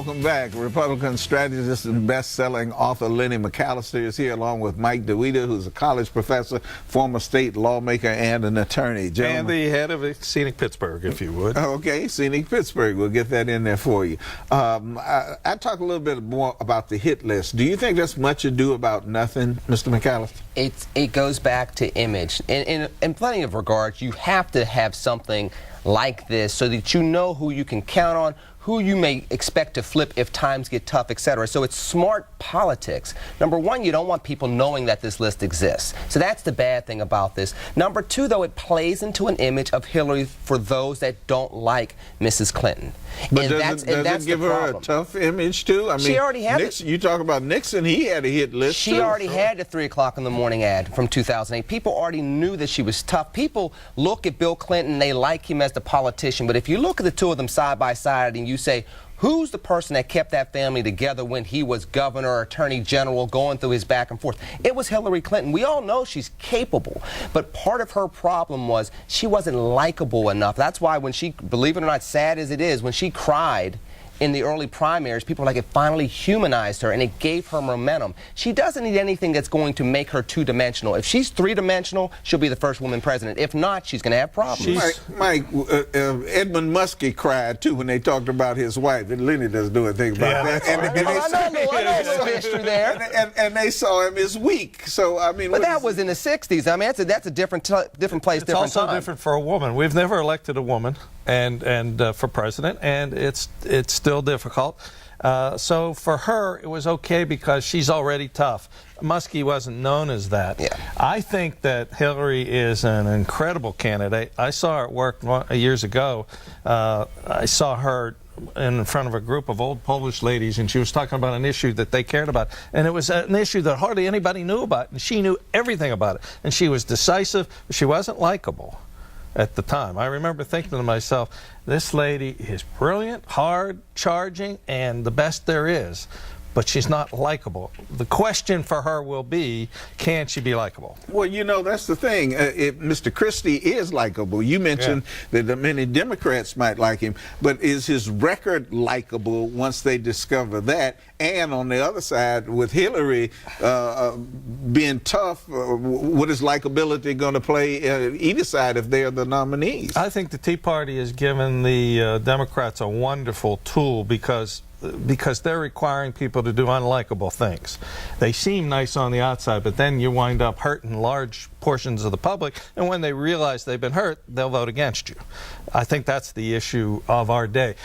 welcome back. Republican strategist and best-selling author Lenny McAllister is here along with Mike Dawida, who's a college professor, former state lawmaker, and an attorney. Gentlemen. And the head of Scenic Pittsburgh, if you would. Okay, Scenic Pittsburgh. We'll get that in there for you. I talk a little bit more about the hit list. Do you think that's much ado about nothing, Mr. McAllister? It goes back to image. In plenty of regards, you have to have something like this so that you know who you can count on, who you may expect to flip if times get tough, etc. So it's smart politics. Number one, you don't want people knowing that this list exists. So that's the bad thing about this. Number two, though, it plays into an image of Hillary for those that don't like Mrs. Clinton. But does it give her a tough image, too? I mean, she already had Nixon, you talk about Nixon, he had a hit list, She already had the 3 o'clock in the morning ad from 2008. People already knew that she was tough. People look at Bill Clinton, they like him as the politician. But if you look at the two of them side by side and you say, who's the person that kept that family together when he was governor or attorney general going through his back and forth? It was Hillary Clinton. We all know she's capable, but part of her problem was she wasn't likable enough. That's why when she, believe it or not, sad as it is, when she cried in the early primaries, people were like, it finally humanized her and it gave her momentum. She doesn't need anything that's going to make her two-dimensional. If she's three-dimensional, she'll be the first woman president. If not, she's going to have problems. Mike, Edmund Muskie cried, too, when they talked about his wife, and Lenny doesn't do anything about that. I know a little history there. And they saw him as weak. So, I mean, but that was in the 60s. I mean, that's a different place, different time. It's also different for a woman. We've never elected a woman and for president, and it's still difficult. So for her, it was okay because she's already tough. Muskie wasn't known as that. Yeah. I think that Hillary is an incredible candidate. I saw her at work years ago. I saw her in front of a group of old Polish ladies, and she was talking about an issue that they cared about. And it was an issue that hardly anybody knew about, and she knew everything about it. And she was decisive, but she wasn't likable at the time. I remember thinking to myself, this lady is brilliant, hard, charging, and the best there is, but she's not likable. The question for her will be, can she be likable? Well, you know, that's the thing. Mr. Christie is likable. You mentioned that many Democrats might like him, but is his record likable once they discover that? And on the other side, with Hillary being tough, what is likability going to play either side if they're the nominees? I think the Tea Party has given the Democrats a wonderful tool because they're requiring people to do unlikable things. They seem nice on the outside, but then you wind up hurting large portions of the public, and when they realize they've been hurt, they'll vote against you. I think that's the issue of our day.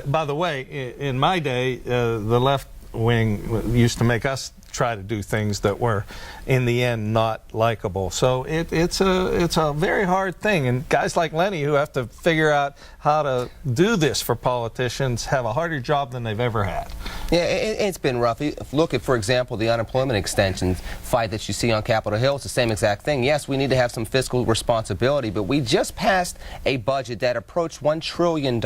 By the way, in my day, the left wing used to make us try to do things that were, in the end, not likable. So it's a very hard thing, and guys like Lenny, who have to figure out how to do this for politicians, have a harder job than they've ever had. Yeah, it's been rough. Look at, for example, the unemployment extension fight that you see on Capitol Hill. It's the same exact thing. Yes, we need to have some fiscal responsibility, but we just passed a budget that approached $1 trillion.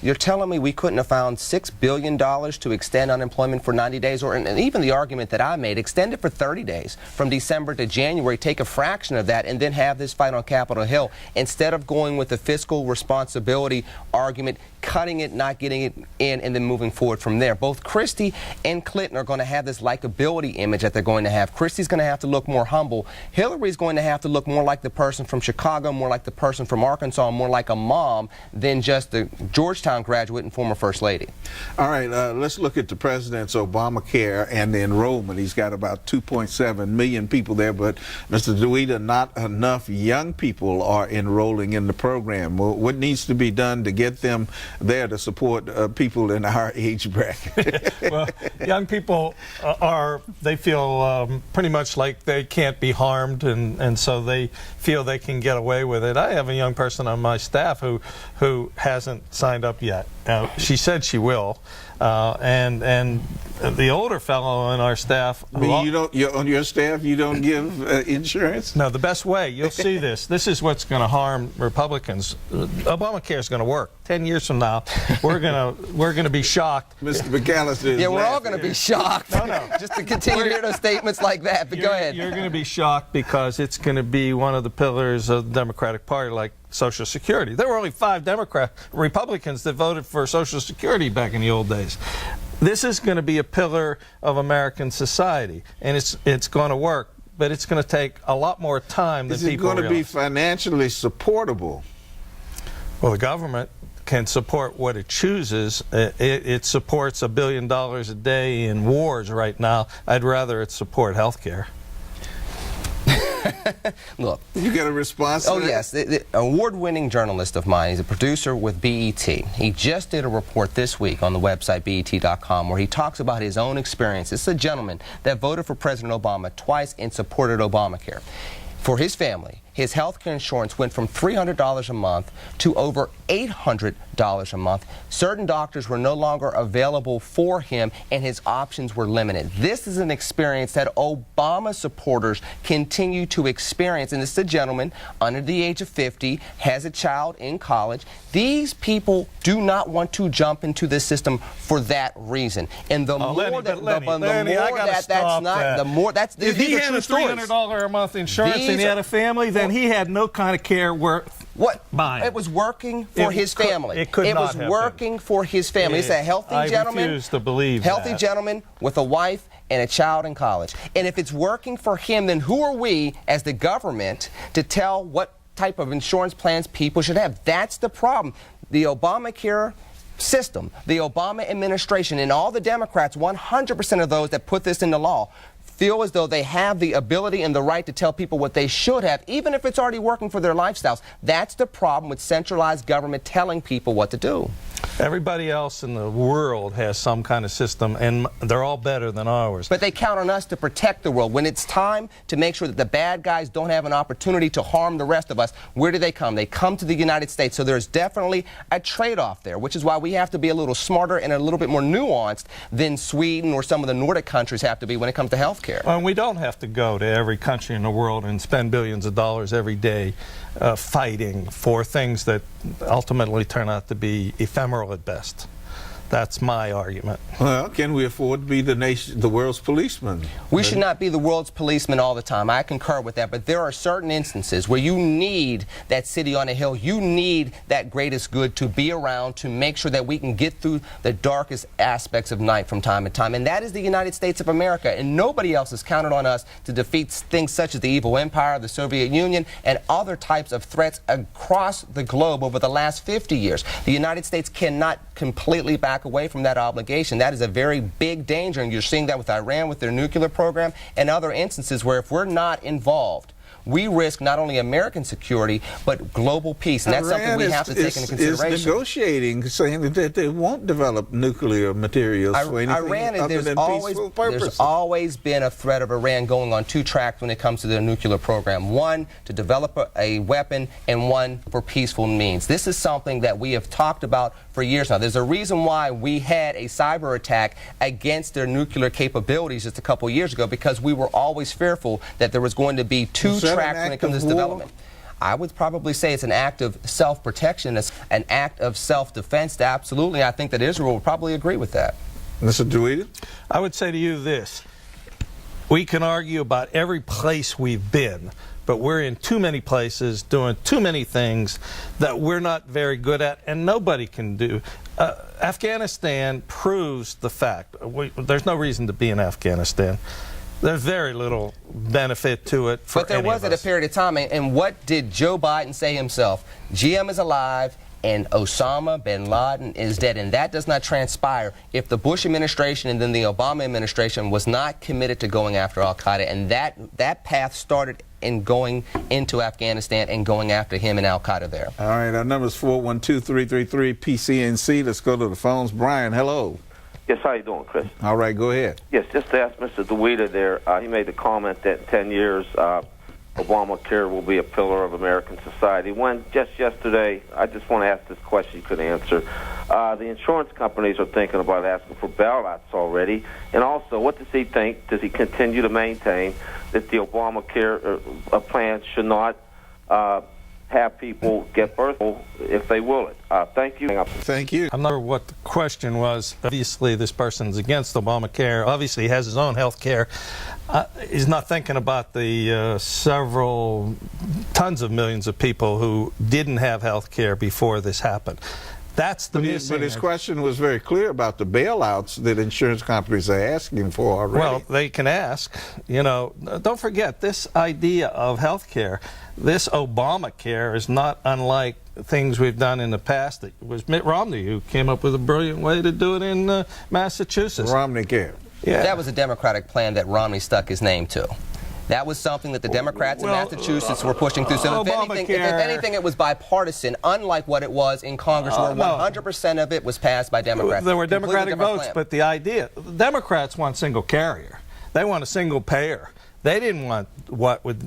You're telling me we couldn't have found $6 billion to extend unemployment for 90 days? And even the argument that I made, extend it for 30 days, from December to January, take a fraction of that, and then have this fight on Capitol Hill. Instead of going with the fiscal responsibility argument, cutting it, not getting it in, and then moving forward from there. Both Christie and Clinton are going to have this likability image that they're going to have. Christie's going to have to look more humble. Hillary's going to have to look more like the person from Chicago, more like the person from Arkansas, more like a mom than just the Georgetown graduate and former First Lady. All right, let's look at the president's Obamacare and the enrollment. He's got about 2.7 million people there, but Mr. Dawida, not enough young people are enrolling in the program. What needs to be done to get them there to support people in our age bracket? Well, young people they feel pretty much like they can't be harmed, and so they feel they can get away with it. I have a young person on my staff who hasn't signed up yet. She said she will, and the older fellow on our staff. On your staff, you don't give insurance? No, the best way, you'll see this. This is what's going to harm Republicans. Obamacare is going to work. 10 years from now, we're going to be shocked. Mr. McAllister is we're all going to be shocked. No. Just to continue to hear those statements like that. But go ahead. You're going to be shocked because it's going to be one of the pillars of the Democratic Party, like Social Security. There were only 5 Republicans that voted for Social Security back in the old days. This is going to be a pillar of American society, and it's going to work, but it's going to take a lot more time than people realize. Is it going to be financially supportable? Well, the government can support what it chooses. It supports $1 billion a day in wars right now. I'd rather it support health care. Look. You got a response to that? Oh, yes. The award-winning journalist of mine, he's a producer with BET. He just did a report this week on the website BET.com where he talks about his own experience. This is a gentleman that voted for President Obama twice and supported Obamacare. For his family, his health care insurance went from $300 a month to over $800 a month. Certain doctors were no longer available for him, and his options were limited. This is an experience that Obama supporters continue to experience, and this is a gentleman under the age of 50, has a child in college. These people do not want to jump into this system for that reason. And the more that's if he had a $300 a month insurance and he had a family, then he had no kind of care worth buying. It was working for his family. It was working for his family. It's a healthy gentleman. I refuse to believe healthy that. Gentleman with a wife and a child in college. And if it's working for him, then who are we as the government to tell what type of insurance plans people should have? That's the problem. The Obamacare system, the Obama administration, and all the Democrats, 100% of those that put this into law, feel as though they have the ability and the right to tell people what they should have, even if it's already working for their lifestyles. That's the problem with centralized government telling people what to do. Everybody else in the world has some kind of system, and they're all better than ours. But they count on us to protect the world. When it's time to make sure that the bad guys don't have an opportunity to harm the rest of us, where do they come? They come to the United States. So there's definitely a trade-off there, which is why we have to be a little smarter and a little bit more nuanced than Sweden or some of the Nordic countries have to be when it comes to health care. Well, we don't have to go to every country in the world and spend billions of dollars every day fighting for things that ultimately turn out to be ephemeral at best. That's my argument. Well, can we afford to be the world's policeman? We should not be the world's policeman all the time. I concur with that. But there are certain instances where you need that city on a hill. You need that greatest good to be around to make sure that we can get through the darkest aspects of night from time to time. And that is the United States of America. And nobody else has counted on us to defeat things such as the evil empire, the Soviet Union, and other types of threats across the globe over the last 50 years. The United States cannot completely back away from that obligation. That is a very big danger, and you're seeing that with Iran with their nuclear program and other instances where if we're not involved, we risk not only American security, but global peace. And that's something we have to take into consideration. Is negotiating, saying that they won't develop nuclear materials for anything other than peaceful purposes. There's always been a threat of Iran going on 2 tracks when it comes to their nuclear program. One, to develop a weapon, and one for peaceful means. This is something that we have talked about for years now. There's a reason why we had a cyber attack against their nuclear capabilities just a couple years ago, because we were always fearful that there was going to be 2 tracks when it comes to this development. I would probably say it's an act of self-protection. It's an act of self-defense. Absolutely, I think that Israel would probably agree with that. Mr. Dawida? I would say to you this. We can argue about every place we've been, but we're in too many places doing too many things that we're not very good at and nobody can do. Afghanistan proves the fact. There's no reason to be in Afghanistan. There's very little benefit to it for But there was at a period of time, and what did Joe Biden say himself? GM is alive and Osama bin Laden is dead, and that does not transpire if the Bush administration and then the Obama administration was not committed to going after al-Qaeda, and that path started in going into Afghanistan and going after him and al-Qaeda there. All right, our number is 412-333-PCNC. Let's go to the phones. Brian, hello. Yes, how you doing, Chris? All right, go ahead. Yes, just to ask Mr. Dawida there, he made the comment that in 10 years Obamacare will be a pillar of American society. When just yesterday, I just want to ask this question you could answer. The insurance companies are thinking about asking for bailouts already. And also, what does he think? Does he continue to maintain that the Obamacare plan should not have people get birth if they will it? Thank you. Thank you. I'm not sure what the question was. Obviously, this person's against Obamacare. Obviously, he has his own health care. He's not thinking about the several tons of millions of people who didn't have health care before this happened. That's the But his question was very clear about the bailouts that insurance companies are asking for already. Well, they can ask. You know, don't forget, this idea of health care, this Obamacare, is not unlike things we've done in the past. It was Mitt Romney who came up with a brilliant way to do it in Massachusetts. Romney Care. Yeah. That was a Democratic plan that Romney stuck his name to. That was something that the Democrats in Massachusetts were pushing through. So if anything, it was bipartisan, unlike what it was in Congress, where 100% of it was passed by Democrats. There were Democratic votes, but the idea, the Democrats want single carrier. They want a single payer. They didn't want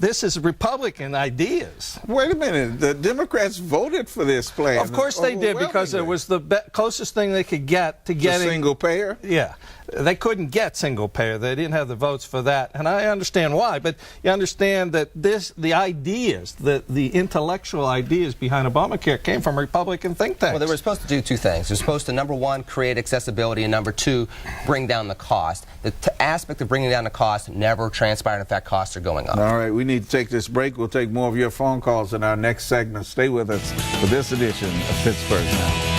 this is Republican ideas. Wait a minute. The Democrats voted for this plan. Of course they did, because it was the closest thing they could get to getting single payer. Yeah, they couldn't get single payer. They didn't have the votes for that, and I understand why. But you understand that the ideas, the intellectual ideas behind Obamacare came from Republican think tanks. Well, they were supposed to do two things. They're supposed to, number one, create accessibility, and number two, bring down the cost. The aspect of bringing down the cost never transpired. In fact, costs are going up. All right, we need to take this break. We'll take more of your phone calls in our next segment. Stay with us for this edition of Pittsburgh Now.